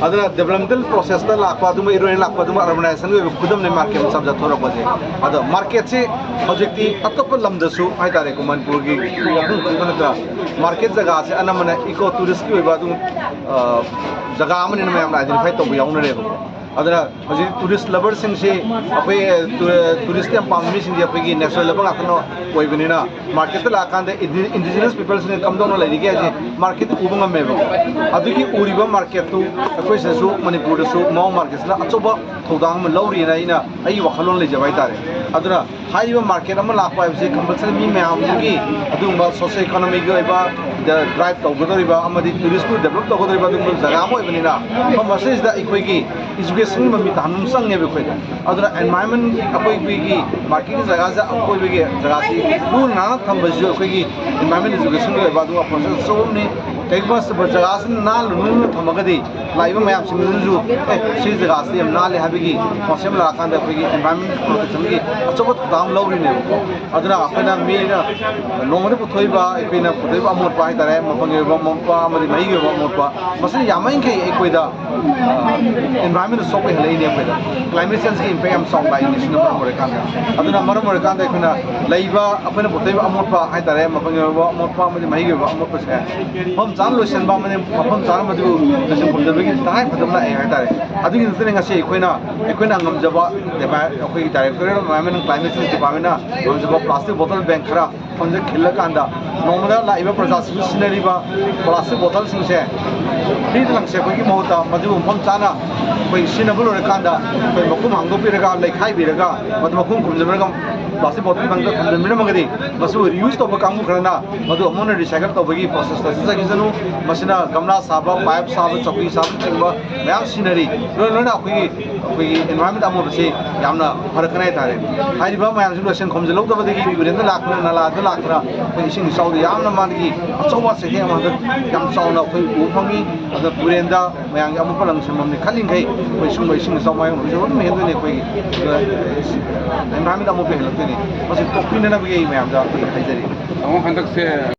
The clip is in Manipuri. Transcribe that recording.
adana developmental process ta lakpa dum iroin lakpa dum urbanization we khudam ne market sab ja thora baje ada market se hojekti atop lam da su ai tare ko manpur gi ta market jaga se anamana eco tourist ki ba dum jaga amane ne am identify to yauna re adana hoji tourist lovers sing se apai tourist am pammi sing apai gi national level akno koi benina market la kan de indigenous people ne kam dong la ri ge market ubang me ba adugi uriba market tu akoi se su manipur da su mau market la achoba thodang ma lawri na ina ai wakhalon le jabai tare aduna haiba market am la pa se compulsory mi me am gi adumba socio economic ge ba the drive to godori ba amadi tourist ku develop to godori ba dum jaga mo benina ko message da ikoi gi education ma mi tanum sang ne be khoi da aduna environment akoi gi market jaga ja akoi gi jaga si du na tham ba jo khoi gi environment education ge ba du process so ne एक बस जगह से ना लुनु थमगदी लाइव मैप सिंग जु सी जगह से ना ले हबगी मौसम लाकान द फगी एनवायरनमेंट प्रोटेक्शन की अचोबत दाम लौरी ने अदना अपना मेना नोंगने पुथोइबा एपिना पुथोइबा मोट पाइ तारे मफंगे बा मोपा मदि मई गे बा मोटपा मसे यामाइन के एकोइदा एनवायरनमेंट सोपे हले ने पेदा क्लाइमेट चेंज की इंपैक्ट हम सॉन्ग लाई नेशन मोरे कान अदना मरम मोरे कान एपिना लाइबा अपना पुथोइबा मोटपा हाइ तारे मफंगे बा मोटपा मदि मई गे बा मोटपा से हम जान लोशन बा मने मफम जान मदु लोशन फुलदबगी ताइ फदमना ए हाइतारे अदुगी नसने ngasi एकोइना ngमजबा देबा अखोइ director environment climate change department ना ngमजबा प्लास्टिक बोतल बैंक खरा फंजे खिल्ला कांदा नोमदा लाइबा प्रजासिन सिनरी बा प्लास्टिक बोतल सिंसे फ्री लंगसे कोइ महता मदु मफम चाना कोइ सिनबल रे कांदा कोइ मकुम हांगो पिरगा लेखाइ बिरगा मदु मकुम कुमजबरगा प्लास्टिक बोतल बंगा खमदमिना मगदी मसु यूज तो कांगु खरना मदु अमोन रिसाइकल तो बगी प्रोसेस ता जगी जनु मसिना गमला साबा पाइप साबा चौकी साबा चिंबा मयाम सिनरी लोना अखोइ एनवायरनमेंट अमो बसे यामना फरकनाय तारे हाइबा मयाम जु लोशन खमजलौ दबदगी बिरेन लाखना नाला द लाखना कोइ सिंग साउद यामना मानगी अचौबा से हे अमद याम साउना कोइ उफंगी अद पुरेंदा मयाम अमो पलंग सममनि खलिंगै कोइ सिंग साउमाय जो मेहनदने कोइ एनवायरनमेंट अमो बेहलते मसी टॉपिन ना भी मैम दा हाइजरी हम हंदक से